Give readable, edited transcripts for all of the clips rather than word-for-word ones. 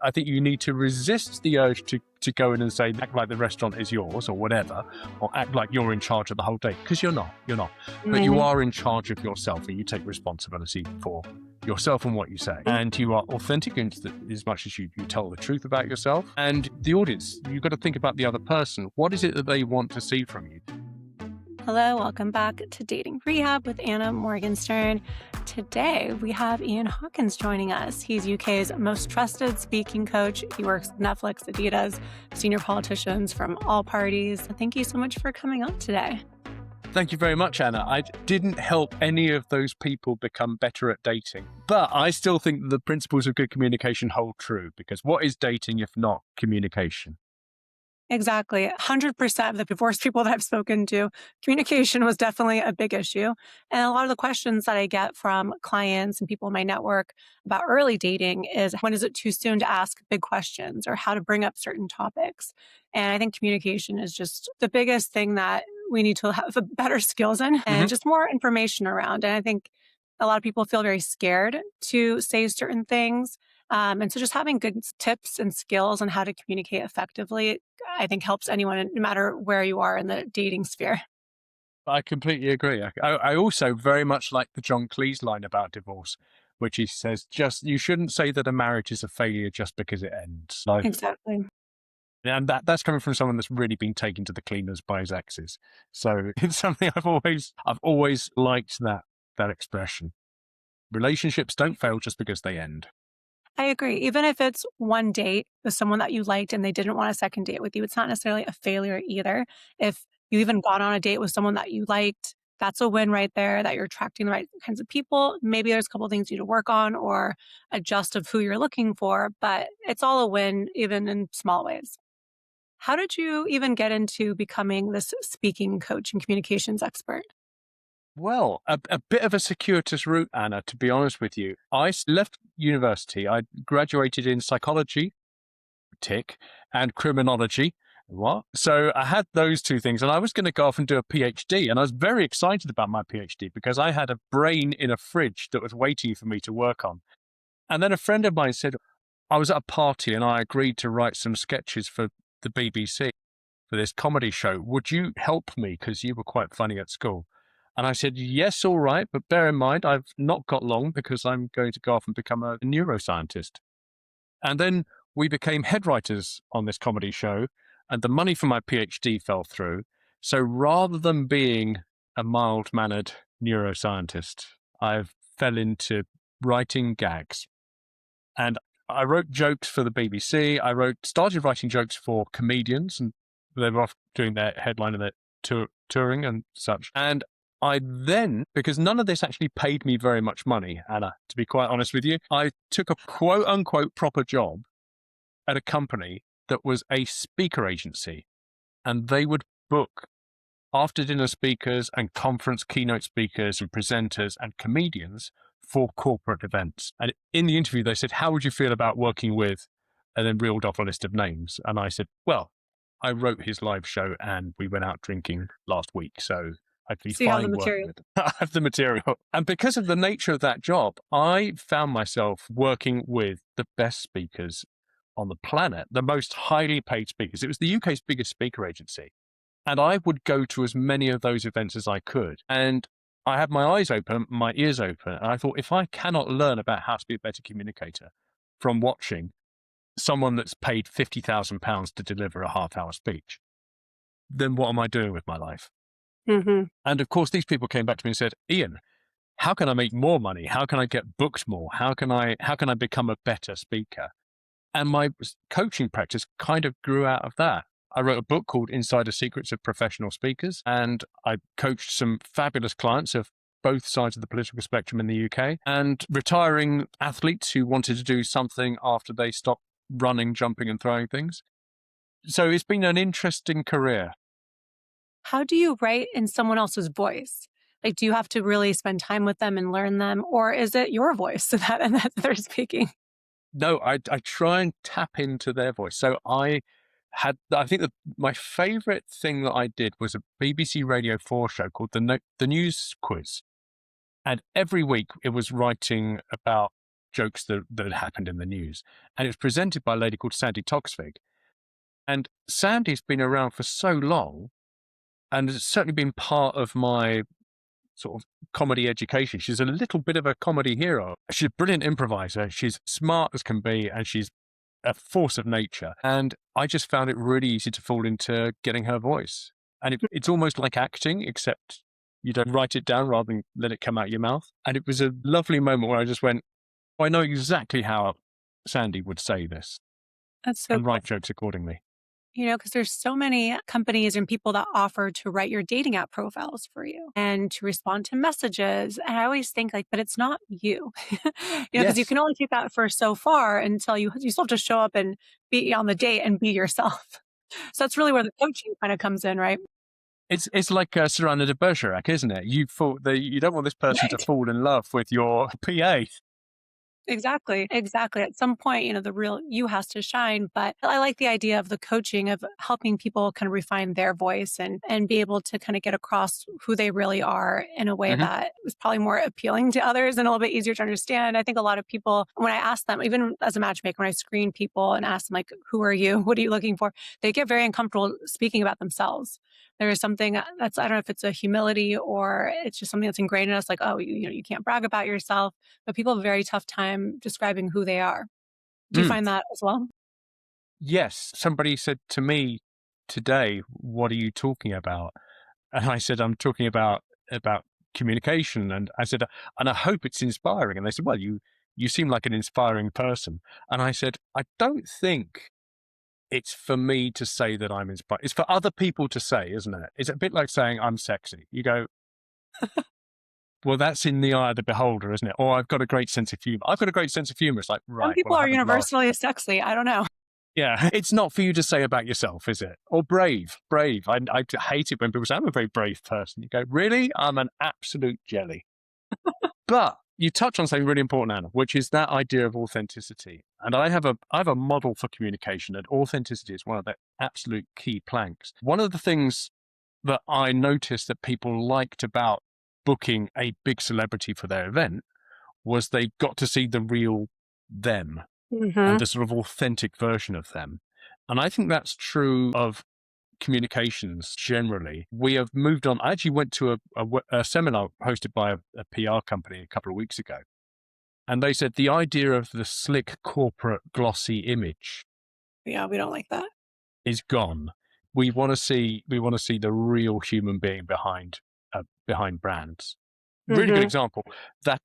I think you need to resist the urge to go in and say, act like the restaurant is yours or whatever, or act like you're in charge of the whole day, because you're not. But you are in charge of yourself, and you take responsibility for yourself and what you say. And you are authentic in as much as you tell the truth about yourself. And the audience, you've got to think about the other person. What is it that they want to see from you? Hello, welcome back to Dating Rehab with Anna Morgenstern. Today, we have Ian Hawkins joining us. He's UK's most trusted speaking coach. He works with Netflix, Adidas, senior politicians from all parties. Thank you so much for coming on today. Thank you very much, Anna. I didn't help any of those people become better at dating, but I still think the principles of good communication hold true, because what is dating if not communication? Exactly. 100% of the divorced people that I've spoken to, communication was definitely a big issue. And a lot of the questions that I get from clients and people in my network about early dating is, when is it too soon to ask big questions, or how to bring up certain topics? And I think communication is just the biggest thing that we need to have better skills in, and just more information around. And I think a lot of people feel very scared to say certain things. And so just having good tips and skills on how to communicate effectively, I think helps anyone, no matter where you are in the dating sphere. I completely agree. I also very much like the John Cleese line about divorce, which he says, you shouldn't say that a marriage is a failure just because it ends. Exactly. And that's coming from someone that's really been taken to the cleaners by his exes. So it's something I've always liked, that expression. Relationships don't fail just because they end. I agree. Even if it's one date with someone that you liked and they didn't want a second date with you, it's not necessarily a failure either. If you even got on a date with someone that you liked, that's a win right there, that you're attracting the right kinds of people. Maybe there's a couple of things you need to work on or adjust of who you're looking for, but it's all a win, even in small ways. How did you even get into becoming this speaking coach and communications expert? Well, a bit of a circuitous route, Anna, to be honest with you. I left university. I graduated in psychology, tick, and criminology. What? So I had those two things, and I was going to go off and do a PhD. And I was very excited about my PhD because I had a brain in a fridge that was waiting for me to work on. And then a friend of mine said, I was at a party and I agreed to write some sketches for the BBC for this comedy show. Would you help me? Because you were quite funny at school. And I said, yes, all right. But bear in mind, I've not got long because I'm going to go off and become a neuroscientist. And then we became head writers on this comedy show, and the money for my PhD fell through. So rather than being a mild-mannered neuroscientist, I fell into writing gags. And I wrote jokes for the BBC. Started writing jokes for comedians, and they were off doing their headline and their touring and such. And I then, because none of this actually paid me very much money, Anna, to be quite honest with you, I took a quote unquote proper job at a company that was a speaker agency, and they would book after dinner speakers and conference keynote speakers and presenters and comedians for corporate events. And in the interview, they said, how would you feel about working with, and then reeled off a list of names. And I said, well, I wrote his live show and we went out drinking last week. So I'd be fine working with it. I have the material. And because of the nature of that job, I found myself working with the best speakers on the planet, the most highly paid speakers. It was the UK's biggest speaker agency. And I would go to as many of those events as I could. And I had my eyes open, my ears open. And I thought, if I cannot learn about how to be a better communicator from watching someone that's paid £50,000 to deliver a half-hour speech, then what am I doing with my life? And of course, these people came back to me and said, Ian, how can I make more money? How can I get booked more? How can I become a better speaker? And my coaching practice kind of grew out of that. I wrote a book called Insider Secrets of Professional Speakers, and I coached some fabulous clients of both sides of the political spectrum in the UK, and retiring athletes who wanted to do something after they stopped running, jumping, and throwing things. So it's been an interesting career. How do you write in someone else's voice? Like, do you have to really spend time with them and learn them, or is it your voice that they're speaking? No, I try and tap into their voice. So I think that my favorite thing that I did was a BBC Radio 4 show called The News Quiz. And every week it was writing about jokes that had happened in the news. And it was presented by a lady called Sandy Toksvig. And Sandy's been around for so long and has certainly been part of my sort of comedy education. She's a little bit of a comedy hero. She's a brilliant improviser. She's smart as can be, and she's a force of nature. And I just found it really easy to fall into getting her voice. And it's almost like acting, except you don't write it down rather than let it come out your mouth. And it was a lovely moment where I just went, oh, I know exactly how Sandy would say this That's so and cool. write jokes accordingly. Because there's so many companies and people that offer to write your dating app profiles for you and to respond to messages. And I always think like, but it's not you, because you Yes. can only take that for so far until you still have to show up and be on the date and be yourself. So that's really where the coaching kind of comes in, right? It's like Cyrano de Bergerac, isn't it? You don't want this person to Right. fall in love with your PA. Exactly. Exactly. At some point, the real you has to shine. But I like the idea of the coaching of helping people kind of refine their voice and be able to kind of get across who they really are in a way Hmm. that is probably more appealing to others and a little bit easier to understand. I think a lot of people, when I ask them, even as a matchmaker, when I screen people and ask them like, who are you? What are you looking for? They get very uncomfortable speaking about themselves. There is something that's, I don't know if it's a humility or it's just something that's ingrained in us, like, oh, you can't brag about yourself, but people have a very tough time describing who they are. Do you Mm. find that as well? Yes. Somebody said to me today, what are you talking about? And I said, I'm talking about communication. And I said, and I hope it's inspiring. And they said, well, you seem like an inspiring person. And I said, I don't think it's for me to say that I'm inspired. It's for other people to say, isn't it? It's a bit like saying I'm sexy. You go, well, that's in the eye of the beholder, isn't it? Or I've got a great sense of humor. I've got a great sense of humor. It's like, Some right, well, people I are haven't laughed. universally sexy. I don't know. Yeah, it's not for you to say about yourself, is it? Or brave, brave. I hate it when people say, I'm a very brave person. You go, really? I'm an absolute jelly. But you touch on something really important, Anna, which is that idea of authenticity. And I have a model for communication, and authenticity is one of the absolute key planks. One of the things that I noticed that people liked about booking a big celebrity for their event was they got to see the real them and Hmm. the sort of authentic version of them. And I think that's true of communications generally. We have moved on. I actually went to a seminar hosted by a PR company a couple of weeks ago. And they said the idea of the slick corporate glossy image Yeah, we don't like that. is gone. We want to see the real human being behind brands. Really good Hmm. example, that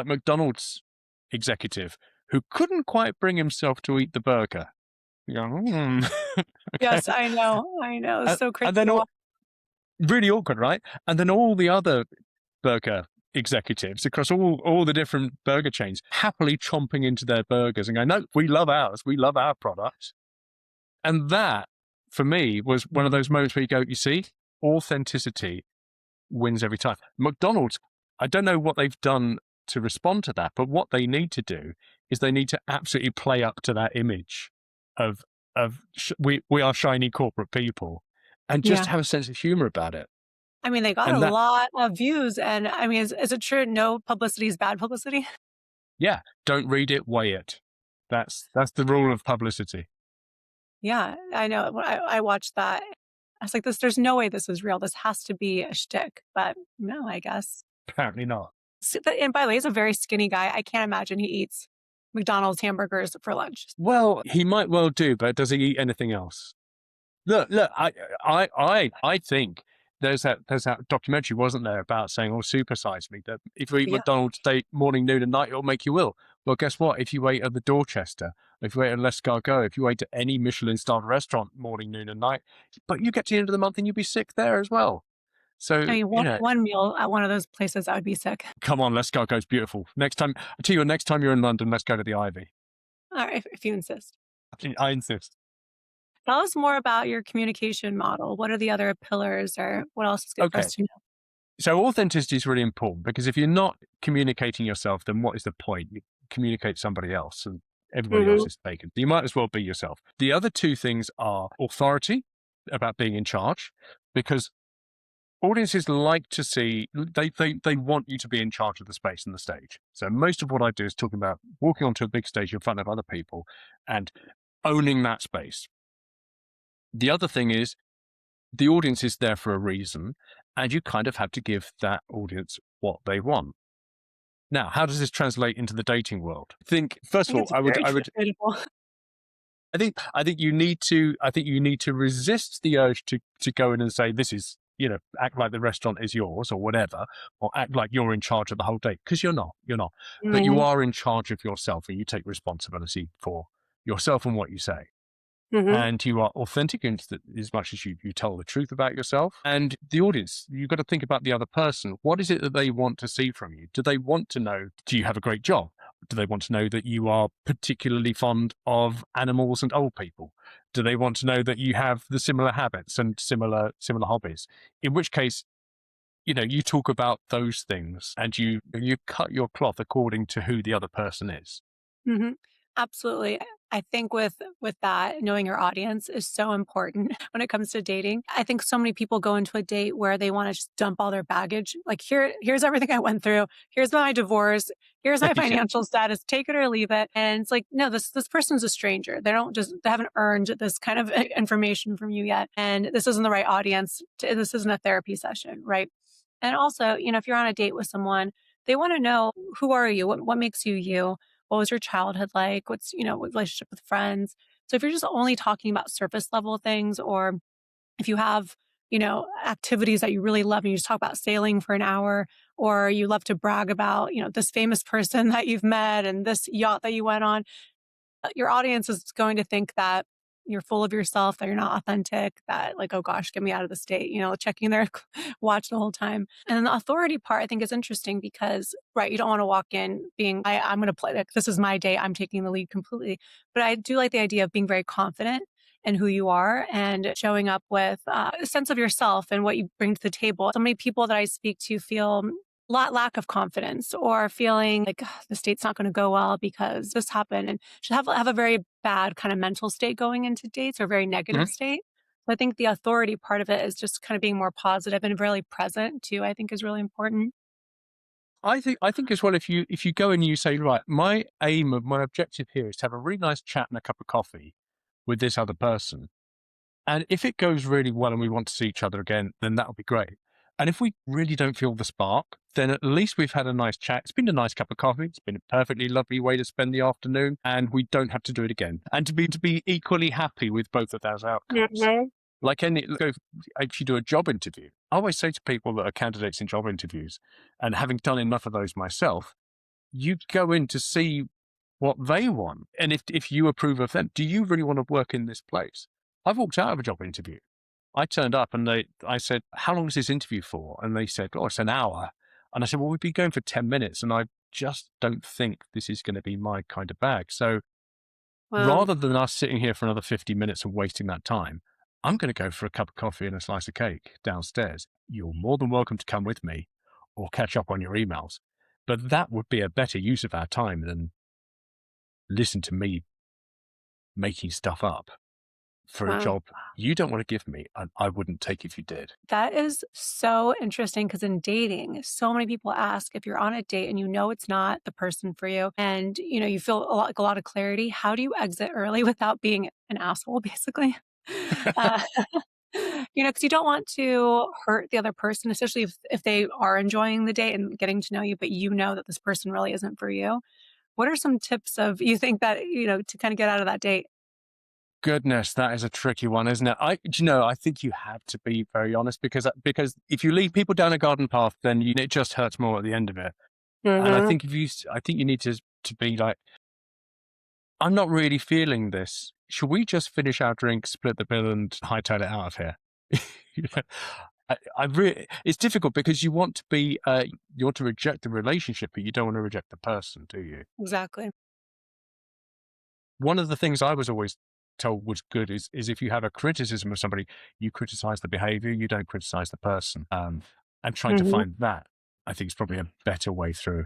McDonald's executive who couldn't quite bring himself to eat the burger. You go, okay. Yes, I know. I know. It's so crazy And then to watch. really awkward, right? And then all the other burger executives across all the different burger chains happily chomping into their burgers and going, no, we love ours. We love our product. And that, for me, was one of those moments where you go, you see, authenticity wins every time. McDonald's, I don't know what they've done to respond to that, but what they need to do is they need to absolutely play up to that image of we are shiny corporate people, and just Yeah. have a sense of humor about it. I mean, they got a And that, lot of views. And I mean, is it true? No publicity is bad publicity? yeah, don't read it, weigh it. That's the rule of publicity. Yeah, I know. When I watched that. I was like, there's no way this is real. This has to be a shtick. But no, I guess. Apparently not. And by the way, he's a very skinny guy. I can't imagine he eats McDonald's hamburgers for lunch. Well, he might well do, but does he eat anything else? Look, I think there's that documentary, wasn't there, about saying, "Oh, supersize me." That if you eat Yeah. McDonald's day, morning, noon, and night, it'll make you ill. Well, guess what? If you ate at the Dorchester, if you ate at L'Escargot, if you ate at any Michelin-starred restaurant, morning, noon, and night, but you get to the end of the month and you'd be sick there as well. I So mean, one meal at one of those places, I would be sick. come on, L'Escargot's beautiful. Next time, I tell you, next time you're in London, let's go to the Ivy. All right, if you insist. I insist. Tell us more about your communication model. What are the other pillars, or what else is good for Okay. us to know? So authenticity is really important because if you're not communicating yourself, then what is the point? You communicate somebody else and everybody else Hmm. is taken. You might as well be yourself. The other two things are authority, about being in charge, because Audiences like to see, they want you to be in charge of the space and the stage. So most of what I do is talking about walking onto a big stage in front of other people and owning that space. The other thing is the audience is there for a reason, and you kind of have to give that audience what they want. Now, how does this translate into the dating world? I think I first of think all, it's very relatable. I think you need to resist the urge to go in and say this is, act like the restaurant is yours or whatever, or act like you're in charge of the whole date, because you're not, but you Mhm, are in charge of yourself and you take responsibility for yourself and what you say. mhm, And you are authentic in as much as you tell the truth about yourself. And the audience, you've got to think about the other person. What is it that they want to see from you? Do they want to know, do you have a great job? Do they want to know that you are particularly fond of animals and old people? Do they want to know that you have the similar habits and similar hobbies? In which case, you talk about those things and you cut your cloth according to who the other person is. mhm. Absolutely. I think with that, knowing your audience is so important when it comes to dating. I think so many people go into a date where they want to just dump all their baggage. Like here's everything I went through. Here's my divorce. Here's my Yeah. financial status. Take it or leave it. And it's like, no, this person's a stranger. They haven't earned this kind of information from you yet. And this isn't the right audience. This isn't a therapy session, right? And also, if you're on a date with someone, they want to know, who are you? What makes you you? What was your childhood like? What relationship with friends? So if you're just only talking about surface level things, or if you have, activities that you really love and you just talk about sailing for an hour, or you love to brag about, this famous person that you've met and this yacht that you went on, your audience is going to think that you're full of yourself, that you're not authentic, that like, oh gosh, get me out of the state, checking their watch the whole time. And then the authority part, I think is interesting because, right, you don't want to walk in being, I'm going to play, like, this is my day. I'm taking the lead completely. But I do like the idea of being very confident in who you are and showing up with a sense of yourself and what you bring to the table. So many people that I speak to feel lack of confidence or feeling like, "Ugh, the state's not going to go well because this happened," and should have a very bad kind of mental state going into dates, or very negative state. So I think the authority part of it is just kind of being more positive and really present too, I think is really important. I think as well, if you go and you say, right, my objective here is to have a really nice chat and a cup of coffee with this other person. And if it goes really well and we want to see each other again, then that'll be great. And if we really don't feel the spark, then at least we've had a nice chat. It's been a nice cup of coffee. It's been a perfectly lovely way to spend the afternoon, and we don't have to do it again. And to be equally happy with both of those outcomes. Mhm. Like if you do a job interview, I always say to people that are candidates in job interviews, and having done enough of those myself, you go in to see what they want. And if you approve of them, do you really want to work in this place? I've walked out of a job interview. I turned up and I said, how long is this interview for? And they said, oh, it's an hour. And I said, well, we've been going for 10 minutes and I just don't think this is going to be my kind of bag. So Wow. rather than us sitting here for another 50 minutes and wasting that time, I'm going to go for a cup of coffee and a slice of cake downstairs. You're more than welcome to come with me or catch up on your emails. But that would be a better use of our time than listen to me making stuff up for a Wow. job you don't want to give me, and I wouldn't take if you did. That is so interesting because in dating, so many people ask, if you're on a date and you know it's not the person for you, and you feel like a lot of clarity, how do you exit early without being an asshole, basically? Uh, because you don't want to hurt the other person, especially if they are enjoying the date and getting to know you, but you know that this person really isn't for you. What are some tips of you think that, to kind of get out of that date? Goodness, that is a tricky one, isn't it? I think you have to be very honest because if you lead people down a garden path, then it just hurts more at the end of it. And Hmm. I think you need to be like, I'm not really feeling this. Should we just finish our drink, split the bill, and hightail it out of here? You know, it's difficult because you want to reject the relationship, but you don't want to reject the person, do you? Exactly. One of the things I was always told was good is if you have a criticism of somebody, you criticize the behavior, you don't criticize the person. And trying to Hmm. find that, I think, is probably a better way through.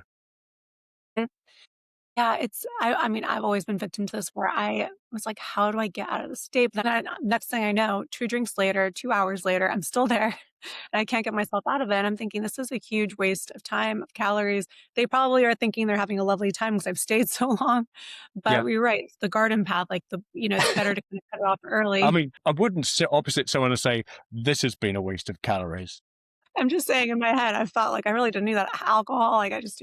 Yeah, I mean, I've always been victim to this where I was like, "How do I get out of this state?" But then next thing I know, 2 drinks later, 2 hours later, I'm still there, and I can't get myself out of it, and I'm thinking, "This is a huge waste of time, of calories." They probably are thinking they're having a lovely time because 'cause I've stayed so long, but Yeah. you're right, it's the garden path, like, it's better to kinda cut it off I early. mean, I wouldn't sit opposite someone and say, this has been a waste of calories. I'm just saying in my head, I felt like I really didn't need that alcohol, like, I just,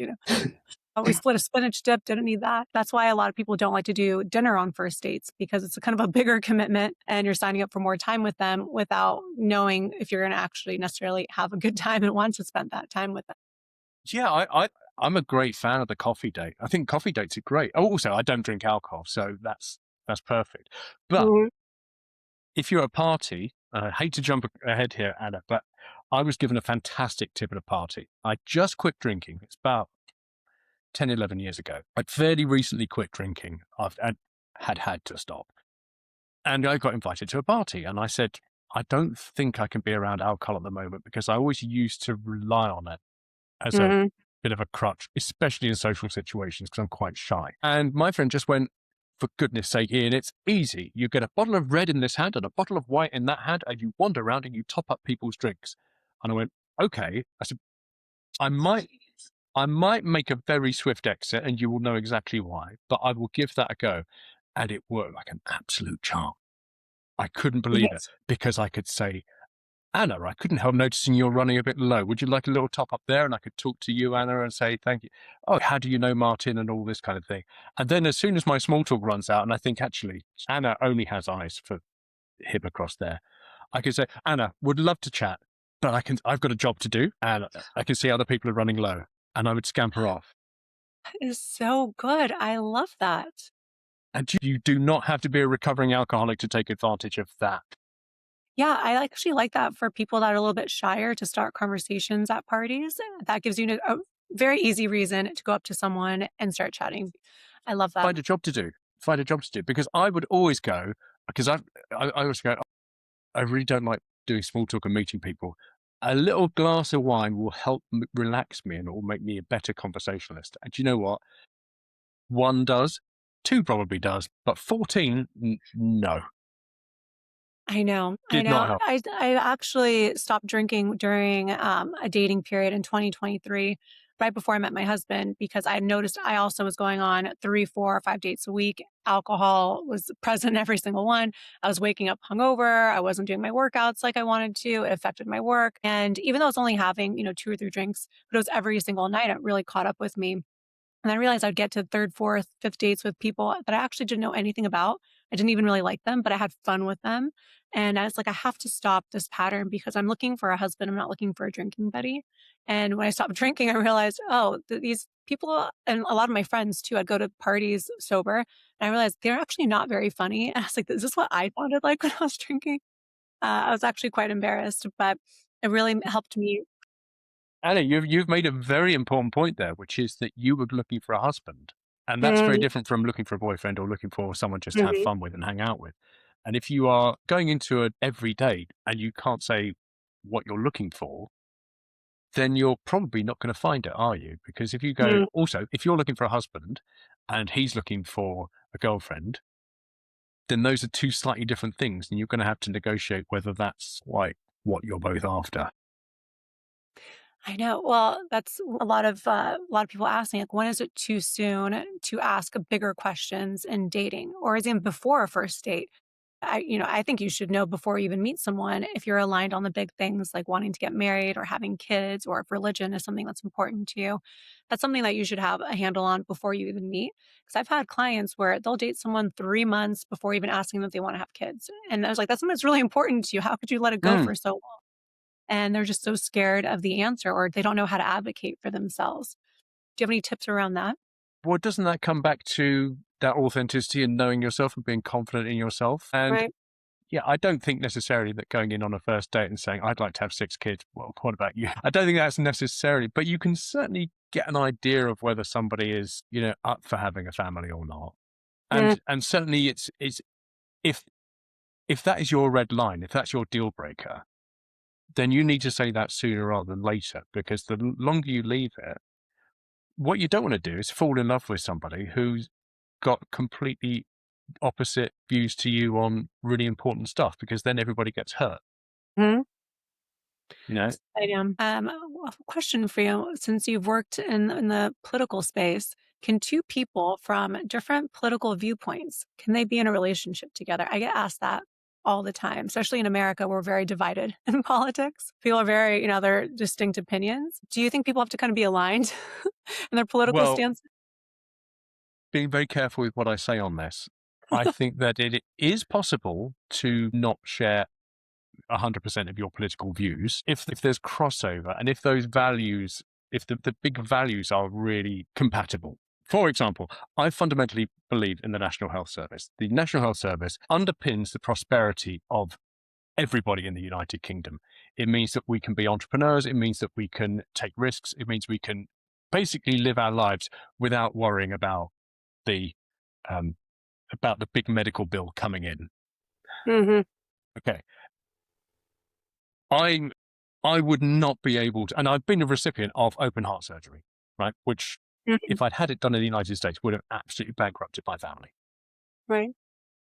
we split a spinach dip, didn't need that. That's why a lot of people don't like to do dinner on first dates because it's a kind of a bigger commitment and you're signing up for more time with them without knowing if you're gonna actually necessarily have a good time and want to spend that time with them. Yeah, I'm a great fan of the coffee date. I think coffee dates are great. Oh, also, I don't drink alcohol, so that's perfect. But Mhm. if you're at a party, I hate to jump ahead here, Anna, but I was given a fantastic tip at a party. I just quit drinking. It's about 10, 11 years ago. I'd fairly recently quit drinking. Had to stop. And I got invited to a party, and I said, I don't think I can be around alcohol at the moment because I always used to rely on it as a Mhm. bit of a crutch, especially in social situations because I'm quite shy. And my friend just went, for goodness sake, Ian, it's easy. You get a bottle of red in this hand and a bottle of white in that hand, and you wander around and you top up people's drinks. And I went, okay. I said, I might, I might make a very swift exit, and you will know exactly why, but I will give that a go. And it worked like an absolute charm. I couldn't believe it Yes. because I could say, Anna, I couldn't help noticing you're running a bit low. Would you like a little top up there? And I could talk to you, Anna, and say, thank you. Oh, how do you know Martin and all this kind of thing? And then as soon as my small talk runs out, and I think actually Anna only has eyes for him across there, I could say, Anna, would love to chat, but I've got a job to do and I can see other people are running low. And I would scamper off. That is so good. I love that. And you do not have to be a recovering alcoholic to take advantage of that. Yeah, I actually like that for people that are a little bit shyer to start conversations at parties. That gives you a very easy reason to go up to someone and start chatting. I love that. Find a job to do. Find a job to do. Because I would always go, because I always go, I really don't like doing small talk and meeting people. A little glass of wine will help relax me and it will make me a better conversationalist. And do you know what? One does, two probably does, but 14, no, I know, I did not know. help. I actually stopped drinking during, a dating period in 2023, right before I met my husband, because I noticed I also was going on 3, 4, or 5 dates a week. Alcohol was present every single one. I was waking up hungover. I wasn't doing my workouts like I wanted to. It affected my work. And even though I was only having, 2 or 3 drinks, but it was every single night, it really caught up with me. And I realized I'd get to 3rd, 4th, 5th dates with people that I actually didn't know anything about. I didn't even really like them, but I had fun with them. And I was like, I have to stop this pattern because I'm looking for a husband. I'm not looking for a drinking buddy. And when I stopped drinking, I realized, oh, these people and a lot of my friends too, I'd go to parties sober and I realized they're actually not very funny. And I was like, is this what I sounded like when I was drinking? I was actually quite embarrassed, but it really helped me. Anna, you've made a very important point there, which is that you were looking for a husband. And that's very Mhm, different from looking for a boyfriend or looking for someone just to have mhm, fun with and hang out with. And if you are going into an every date and you can't say what you're looking for, then you're probably not going to find it, are you? Because if you go, mhm. also, if you're looking for a husband and he's looking for a girlfriend, then those are two slightly different things. And you're going to have to negotiate whether that's like what you're both after. I know. Well, that's a lot of people ask me, like, when is it too soon to ask bigger questions in dating, or is it even before a first date? I think you should know before you even meet someone if you're aligned on the big things like wanting to get married or having kids, or if religion is something that's important to you. That's something that you should have a handle on before you even meet. Because I've had clients where they'll date someone 3 months before even asking them if they want to have kids, and I was like, that's something that's really important to you. How could you let it go Mm. for so long? And they're just so scared of the answer or they don't know how to advocate for themselves. Do you have any tips around that? Well, doesn't that come back to that authenticity and knowing yourself and being confident in yourself? And Right. yeah, I don't think necessarily that going in on a first date and saying, I'd like to have 6 kids. Well, what about you? I don't think that's necessarily, but you can certainly get an idea of whether somebody is, up for having a family or not. Mm, And certainly it's if if that is your red line, if that's your deal breaker, then you need to say that sooner rather than later, because the longer you leave it, what you don't want to do is fall in love with somebody who's got completely opposite views to you on really important stuff, because then everybody gets hurt, Mhm. you know? I am. A question for you. Since you've worked in the political space, can two people from different political viewpoints, can they be in a relationship together? I get asked that all the time, especially in America. We're very divided in politics. People are very, their distinct opinions. Do you think people have to kind of be aligned in their political Well, stance? being very careful with what I say on this, I think that it is possible to not share 100% of your political views if there's crossover, and if those values, if the big values are really compatible. For example, I fundamentally believe in the National Health Service. The National Health Service underpins the prosperity of everybody in the United Kingdom. It means that we can be entrepreneurs. It means that we can take risks. It means we can basically live our lives without worrying the um, about the big medical bill coming in. Hmm. Okay, I I would not be able to, and I've been a recipient of open heart surgery, right? Which, Hmm. if I'd had it done in the United States, would have absolutely bankrupted my family. Right.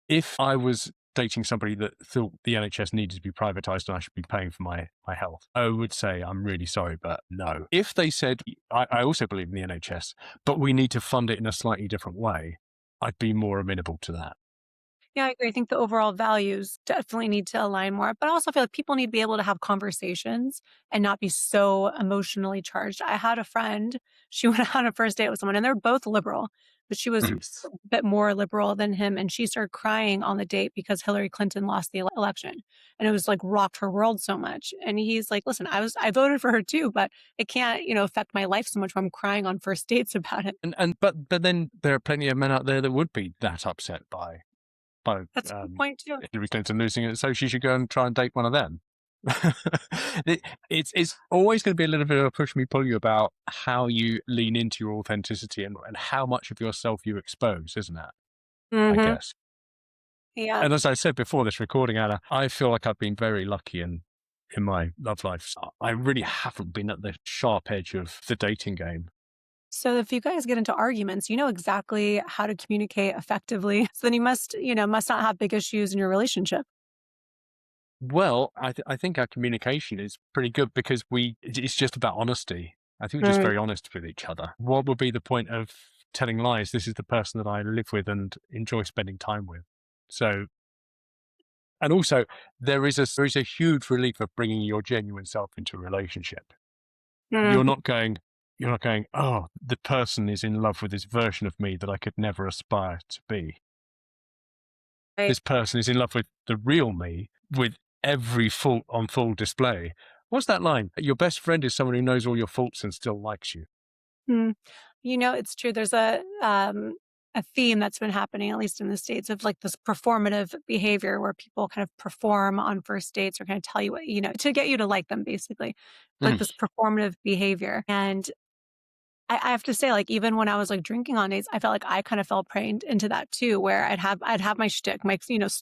If I was dating somebody that thought the NHS needed to be privatized and I should be paying for my health, I would say, I'm really sorry, but no. If they said, I also believe in the NHS, but we need to fund it in a slightly different way, I'd be more amenable to that. Yeah, I agree. I think the overall values definitely need to align more, but I also feel like people need to be able to have conversations and not be so emotionally charged. I had a friend, she went on a first date with someone and they're both liberal, but she was Mhm. a bit more liberal than him. And she started crying on the date because Hillary Clinton lost the election. And it was like rocked her world so much. And he's like, listen, I voted for her too, but it can't, affect my life so much when I'm crying on first dates about it. But then there are plenty of men out there that would be that upset by That's a good point too. Hillary Clinton losing it, so she should go and try and date one of them. It's always going to be a little bit of a push me pull you about how you lean into your authenticity, and how much of yourself you expose, isn't it? I Hmm. guess. Yeah. And as I said before this recording, Anna, I feel like I've been very lucky in my love life. I really haven't been at the sharp edge of the dating game. So if you guys get into arguments, you know exactly how to communicate effectively. So then you must not have big issues in your relationship. Well, I think our communication is pretty good, because it's just about honesty. I think we're just Right. very honest with each other. What would be the point of telling lies? This is the person that I live with and enjoy spending time with. So, and also, there is a huge relief of bringing your genuine self into a relationship. You're Mhm. not going, you're not going, oh, the person is in love with this version of me that I could never aspire to be. Right. This person is in love with the real me, with every fault on full display. What's that line? Your best friend is someone who knows all your faults and still likes you. Mm. It's true. There's a theme that's been happening, at least in the States, of like this performative behavior where people kind of perform on first dates or kind of tell you what, to get you to like them, basically. Like Mhm. this performative behavior. And I have to say, like, even when I was like drinking on dates, I felt like I kind of fell prey into that too, where I'd have my shtick, my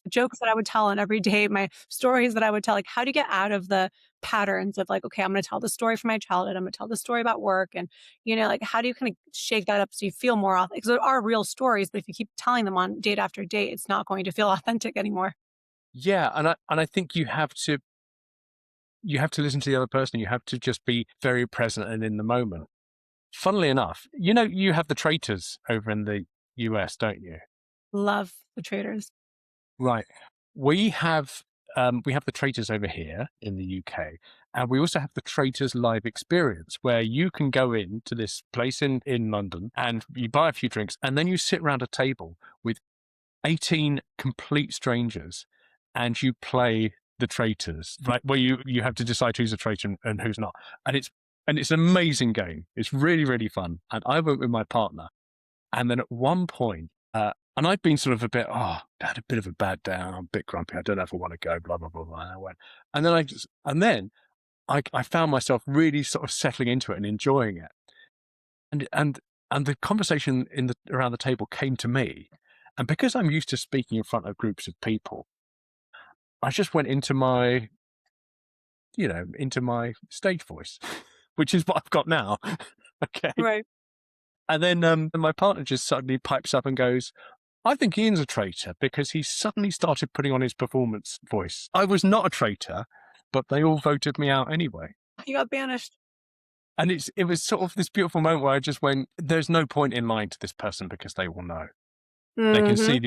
jokes that I would tell on every date, my stories that I would tell. Like, how do you get out of the patterns of like, okay, I'm going to tell the story from my childhood, I'm going to tell the story about work, and like, how do you kind of shake that up so you feel more authentic? Because there are real stories, but if you keep telling them on date after date, it's not going to feel authentic anymore. Yeah, and I think you have to listen to the other person. You have to just be very present and in the moment. Funnily enough, you have the traitors over in the US, don't you? Love the traders. Right. We have the Traitors over here in the UK, and we also have the Traitors Live Experience, where you can go in to this place in London and you buy a few drinks, and then you sit around a table with 18 complete strangers, and you play the traitors, right? Where you have to decide who's a traitor and who's not, and it's an amazing game. It's really really fun, and I went with my partner, and then at one point, and I'd been sort of a bit, I had a bit of a bad day. I'm a bit grumpy. I don't know if I want to go, blah, blah, blah, blah. And I went, and then I found myself really sort of settling into it and enjoying it. And the conversation around the table came to me. And because I'm used to speaking in front of groups of people, I just went into my stage voice, which is what I've got now. Okay. Right. And then my partner just suddenly pipes up and goes, I think Ian's a traitor because he suddenly started putting on his performance voice. I was not a traitor, but they all voted me out anyway. You got banished. And it was sort of this beautiful moment where I just went, there's no point in lying to this person because they will know. They can see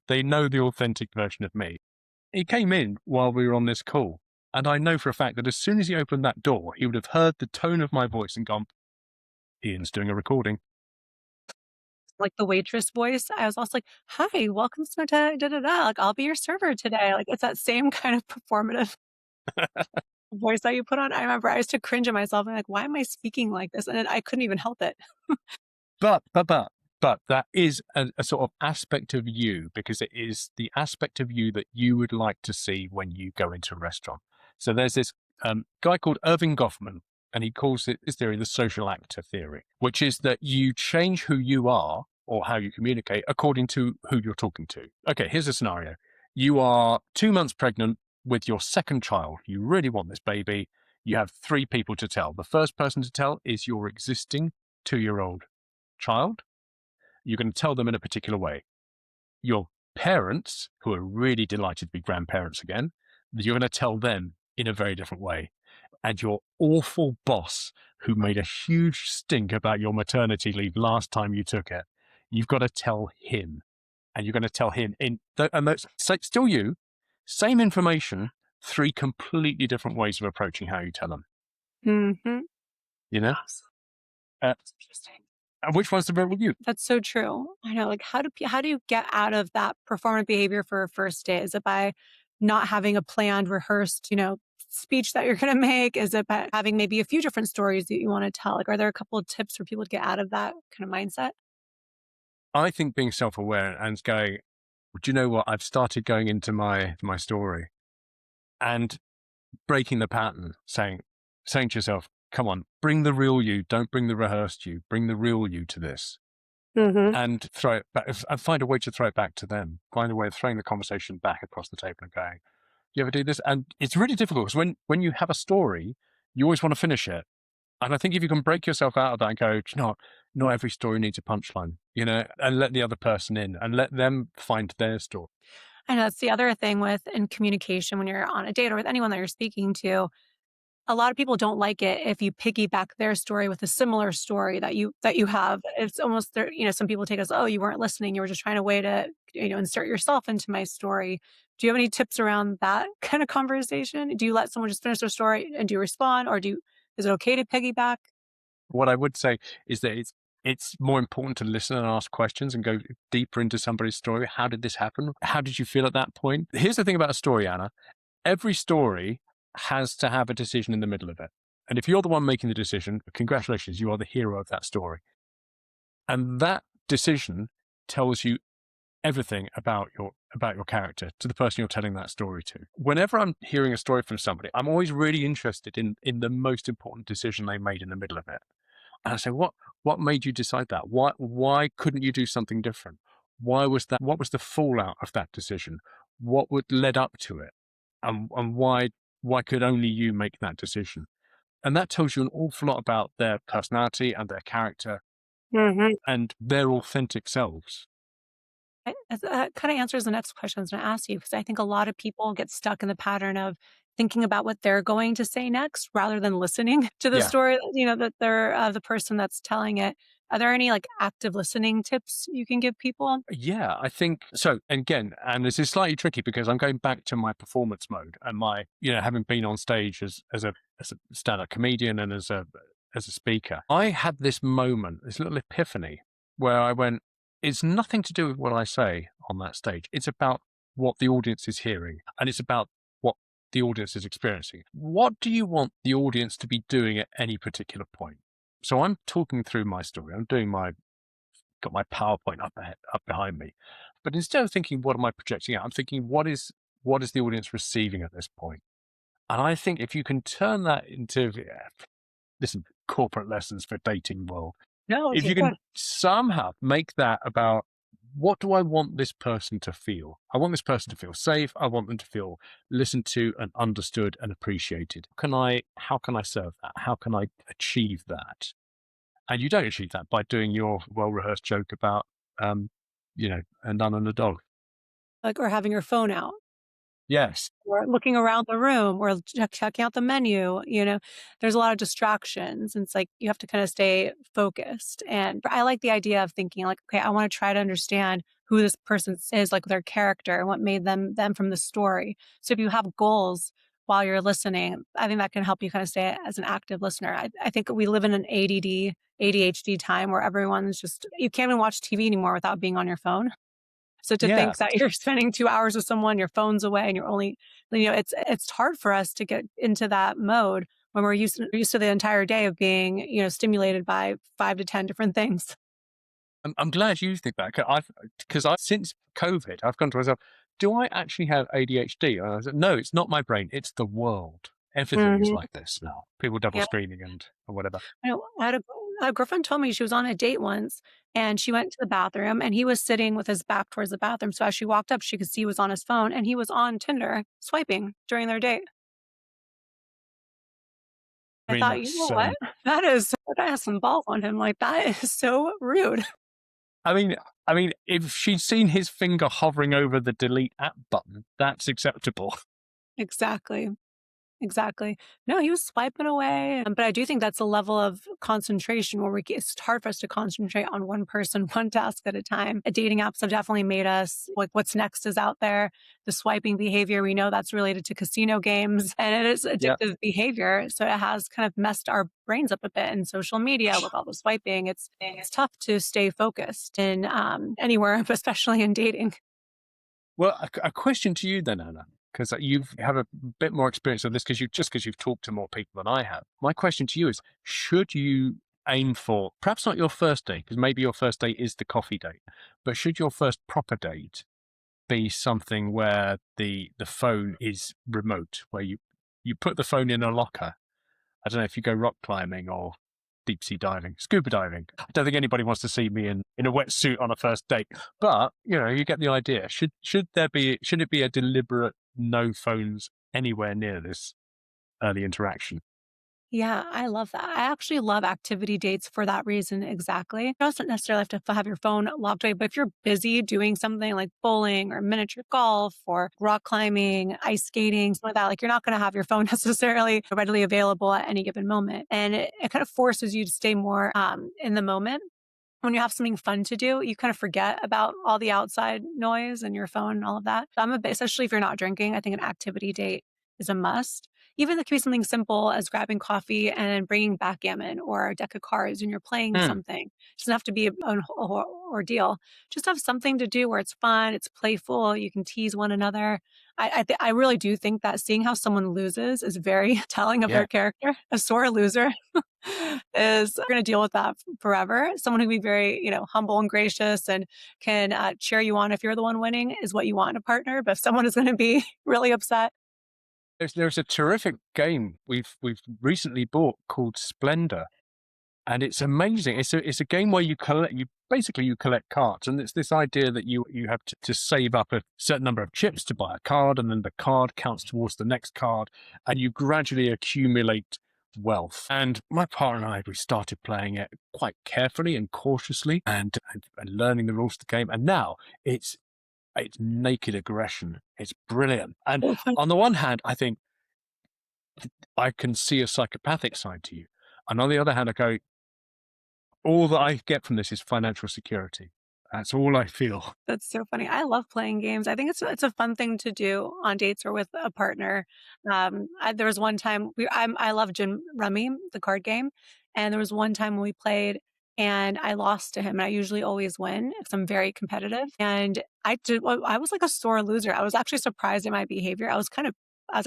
they know the authentic version of me. He came in while we were on this call, and I know for a fact that as soon as he opened that door, he would have heard the tone of my voice and gone, Ian's doing a recording. Like the waitress voice, I was also like, "Hi, welcome to my da da da, like, I'll be your server today." Like, it's that same kind of performative voice that you put on. I remember I used to cringe at myself and like, "Why am I speaking like this?" And then I couldn't even help it. But, but, but, but that is a sort of aspect of you because it is the aspect of you that you would like to see when you go into a restaurant. So there's this guy called Irving Goffman, and he calls his theory the social actor theory, which is that you change who you are or how you communicate according to who you're talking to. Okay, here's a scenario. You are 2 months pregnant with your second child. You really want this baby. You have 3 people to tell. The first person to tell is your existing 2-year-old child. You're going to tell them in a particular way. Your parents, who are really delighted to be grandparents again, you're going to tell them in a very different way. And your awful boss, who made a huge stink about your maternity leave last time you took it, you've got to tell him. And you're going to tell him and that's still you, same information, 3 completely different ways of approaching how you tell them. Mhm. You know? Uh, That's interesting. and which one's the real you? That's so true. I know, like, how do you get out of that performative behavior for a first date? Is it by not having a planned, rehearsed, speech that you're gonna make? Is it by having maybe a few different stories that you wanna tell? Like, are there a couple of tips for people to get out of that kind of mindset? I think being self-aware and going, do you know what? I've started going into my story and breaking the pattern, saying to yourself, come on, bring the real you, don't bring the rehearsed you, bring the real you to this. Mhm. And throw it back and find a way to throw it back to them. Find a way of throwing the conversation back across the table and going, you ever do this? And it's really difficult because when you have a story, you always want to finish it. And I think if you can break yourself out of that and go, "Do you know what? Not every story needs a punchline, and let the other person in and let them find their story." I know that's the other thing with in communication when you're on a date or with anyone that you're speaking to. A lot of people don't like it if you piggyback their story with a similar story that you have. It's almost there, some people take it as, "Oh, you weren't listening. You were just trying a way to, insert yourself into my story." Do you have any tips around that kind of conversation? Do you let someone just finish their story and do you respond, or is it okay to piggyback? What I would say is that it's more important to listen and ask questions and go deeper into somebody's story. How did this happen? How did you feel at that point? Here's the thing about a story, Anna. Every story has to have a decision in the middle of it. And if you're the one making the decision, congratulations, you are the hero of that story. And that decision tells you everything about your character to the person you're telling that story to. Whenever I'm hearing a story from somebody, I'm always really interested in the most important decision they made in the middle of it. And I say, what made you decide that? Why couldn't you do something different? Why was that? What was the fallout of that decision? What would led up to it? And why could only you make that decision? And that tells you an awful lot about their personality and their character Mhm. and their authentic selves. That kind of answers the next question I was going to ask you because I think a lot of people get stuck in the pattern of thinking about what they're going to say next rather than listening to the Yeah. story, that they're the person that's telling it. Are there any like active listening tips you can give people? Yeah, I think so. And again, and this is slightly tricky because I'm going back to my performance mode and my, having been on stage as a stand-up comedian and as a speaker. I had this moment, this little epiphany where I went, it's nothing to do with what I say on that stage. It's about what the audience is hearing and it's about what the audience is experiencing. What do you want the audience to be doing at any particular point? So I'm talking through my story. I'm doing my got my PowerPoint up behind me. But instead of thinking, what am I projecting out? I'm thinking, what is the audience receiving at this point? And I think if you can turn that into, listen, corporate lessons for dating world, No, if okay, you can good. somehow make that about what do I want this person to feel? I want this person to feel safe. I want them to feel listened to and understood and appreciated. How can I serve that? How can I achieve that? And you don't achieve that by doing your well-rehearsed joke about, um, a nun and a dog. Like, or having your phone out. Yes. Or looking around the room or checking out the menu, there's a lot of distractions. And it's like you have to kind of stay focused. And I like the idea of thinking like, okay, I want to try to understand who this person is, like their character and what made them from the story. So if you have goals while you're listening, I think that can help you kind of stay as an active listener. I think we live in an ADD, ADHD time where everyone's just, you can't even watch TV anymore without being on your phone. So to Yeah. think that you're spending 2 hours with someone, your phone's away, and you're only it's hard for us to get into that mode when we're used to the entire day of being, stimulated by 5 to 10 different things. I'm glad you think that, because I since COVID, I've gone to myself, "Do I actually have ADHD?" And I said, "No, it's not my brain, it's the world. Everything is Mhm. like this now. People double Yeah. screening and or whatever." I know a girlfriend told me she was on a date once, and she went to the bathroom, and he was sitting with his back towards the bathroom, so as she walked up, she could see he was on his phone, and he was on Tinder swiping during their date. I I mean, thought, "You know that's, what? That has some balls on him, like, that is so rude." I mean I mean, if she'd seen his finger hovering over the delete app button, that's acceptable. Exactly. Exactly. No, he was swiping away, but I do think that's a level of concentration where it's hard for us to concentrate on one person, one task at a time. Dating apps have definitely made us like what's next is out there. The swiping behavior, we know that's related to casino games and it is Yeah. addictive behavior. So it has kind of messed our brains up a bit in social media with all the swiping. It's tough to stay focused in anywhere, especially in dating. Well, a question to you then, Anna, because you have a bit more experience of this because you've talked to more people than I have. My question to you is: should you aim for perhaps not your first date, because maybe your first date is the coffee date, but should your first proper date be something where the phone is remote, where you put the phone in a locker? I don't know if you go rock climbing or deep sea diving, scuba diving. I don't think anybody wants to see me in a wetsuit on a first date, but you get the idea. Should it be a deliberate no phones anywhere near this early interaction? Yeah, I love that. I actually love activity dates for that reason exactly. You don't necessarily have to have your phone locked away, but if you're busy doing something like bowling or miniature golf or rock climbing, ice skating, something like that, like you're not going to have your phone necessarily readily available at any given moment. And it kind of forces you to stay more in the moment when you have something fun to do, you kind of forget about all the outside noise and your phone and all of that. So I'm a bit, especially if you're not drinking, I think an activity date is a must. Even it could be something simple as grabbing coffee and bringing backgammon or a deck of cards and you're playing Hmm. something. It doesn't have to be an ordeal. Just have something to do where it's fun, it's playful, you can tease one another. I really do think that seeing how someone loses is very telling of Yeah. their character. A sore loser is going to deal with that forever. Someone who can be very, humble and gracious and can cheer you on if you're the one winning is what you want in a partner. But if someone is going to be really upset, There's a terrific game we've recently bought called Splendor. And it's amazing. It's a game where you collect cards, and it's this idea that you have to save up a certain number of chips to buy a card, and then the card counts towards the next card, and you gradually accumulate wealth. And my partner and I, we started playing it quite carefully and cautiously, and learning the rules of the game. And now it's naked aggression. It's brilliant. And on the one hand, I think I can see a psychopathic side to you, and on the other hand, I go, all that I get from this is financial security. That's all I feel. that's so funny. I love playing games. I think it's a fun thing to do on dates or with a partner. There was one time I love Gin Rummy, the card game, and there was one time when we played and I lost to him. And I usually always win because I'm very competitive. And I was like a sore loser. I was actually surprised at my behavior. I was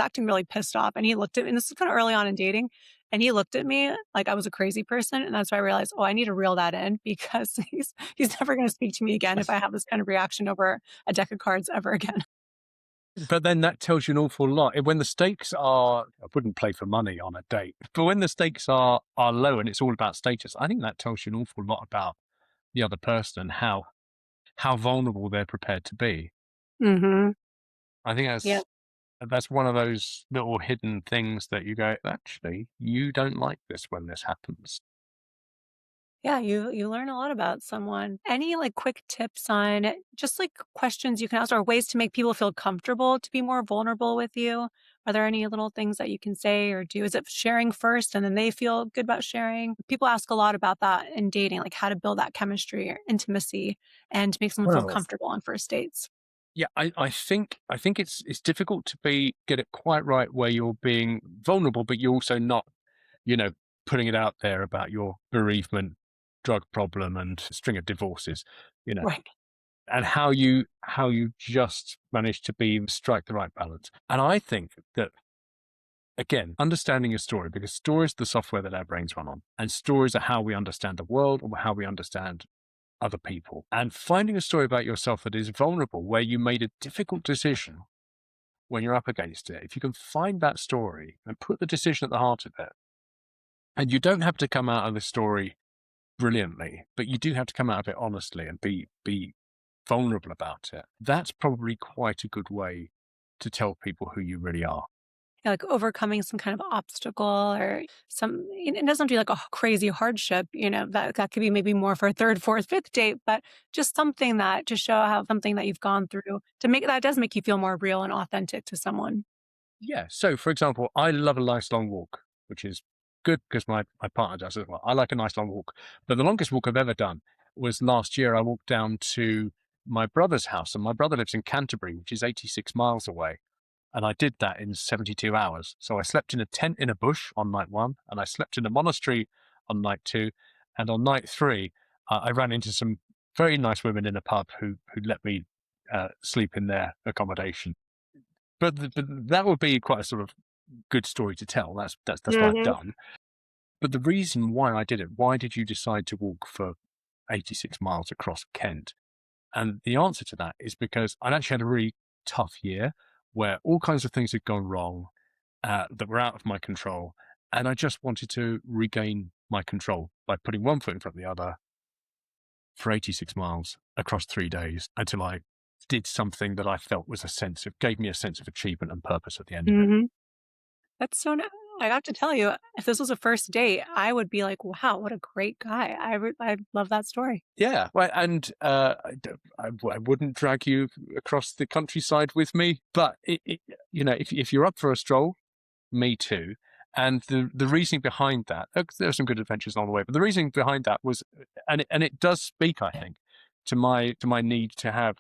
acting really pissed off, and he looked at me. And this is kind of early on in dating. And he looked at me like I was a crazy person, and that's why I realized, oh, I need to reel that in because he's never going to speak to me again if I have this kind of reaction over a deck of cards ever again. But then that tells you an awful lot. When the stakes are, I wouldn't play for money on a date, but when the stakes are low and it's all about status, I think that tells you an awful lot about the other person and how vulnerable they're prepared to be. Mhm. I think Yeah. that's one of those little hidden things that you go, actually, you don't like this when this happens. Yeah, you learn a lot about someone. Any like quick tips on just like questions you can ask or ways to make people feel comfortable to be more vulnerable with you? Are there any little things that you can say or do? Is it sharing first and then they feel good about sharing? People ask a lot about that in dating, like how to build that chemistry or intimacy and to make someone feel Well, comfortable on first dates. yeah, I think it's difficult to get it quite right where you're being vulnerable, but you're also not, you know, putting it out there about your bereavement, drug problem, and string of divorces, you know, Right. and how you just manage to be strike the right balance. And I think that again, understanding a story, because stories are the software that our brains run on, and stories are how we understand the world or how we understand other people. And finding a story about yourself that is vulnerable, where you made a difficult decision when you're up against it, if you can find that story and put the decision at the heart of it, and you don't have to come out of the story brilliantly, but you do have to come out of it honestly and be vulnerable about it. That's probably quite a good way to tell people who you really are. Yeah, like overcoming some kind of obstacle or it doesn't have to be like a crazy hardship, that could be maybe more for a third, fourth, fifth date, but just something that to show how something that you've gone through to make that does make you feel more real and authentic to someone. Yeah. So, for example, I love a nice long walk, which is good because my partner does as well. I like a nice long walk. But the longest walk I've ever done was last year. I walked down to my brother's house, and my brother lives in Canterbury, which is 86 miles away. And I did that in 72 hours. So I slept in a tent in a bush on night one, and I slept in a monastery on night two. And on night three, I ran into some very nice women in a pub who let me sleep in their accommodation. But that would be quite a sort of good story to tell. That's what I've Mhm. done. But the reason why I did it, why did you decide to walk for 86 miles across Kent? And the answer to that is because I'd actually had a really tough year where all kinds of things had gone wrong that were out of my control. And I just wanted to regain my control by putting one foot in front of the other for 86 miles across 3 days until I did something that I felt gave me a sense of achievement and purpose at the end of it. Mhm. That's so ni I have to tell you, if this was a first date, I would be like, "Wow, what a great guy." I love that story. Yeah, well, and I wouldn't drag you across the countryside with me, but if you're up for a stroll, me too. And the reasoning behind that, there are some good adventures along the way, but the reasoning behind that was, and it does speak, I think, to my need to have,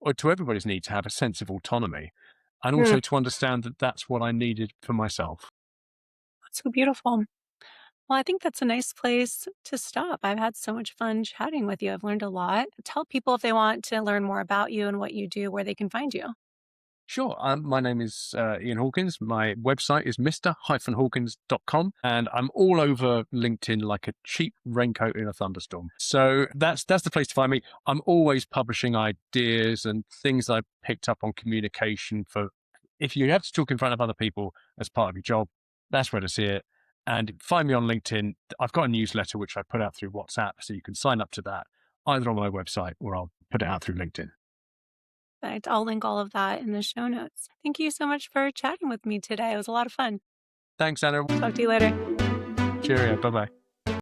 or to everybody's need to have a sense of autonomy, and Mm, also to understand that that's what I needed for myself. that's so beautiful. Well, I think that's a nice place to stop. I've had so much fun chatting with you. I've learned a lot. Tell people if they want to learn more about you and what you do, where they can find you. Sure. My name is Ian Hawkins. My website is mr-hawkins.com, and I'm all over LinkedIn like a cheap raincoat in a thunderstorm. So that's the place to find me. I'm always publishing ideas and things I picked up on communication for if you have to talk in front of other people as part of your job, that's where to see it. And find me on LinkedIn. I've got a newsletter which I put out through WhatsApp, so you can sign up to that either on my website or I'll put it out through LinkedIn. But I'll link all of that in the show notes. Thank you so much for chatting with me today. It was a lot of fun. Thanks, Anna. Talk to you later. Cheerio. Bye bye.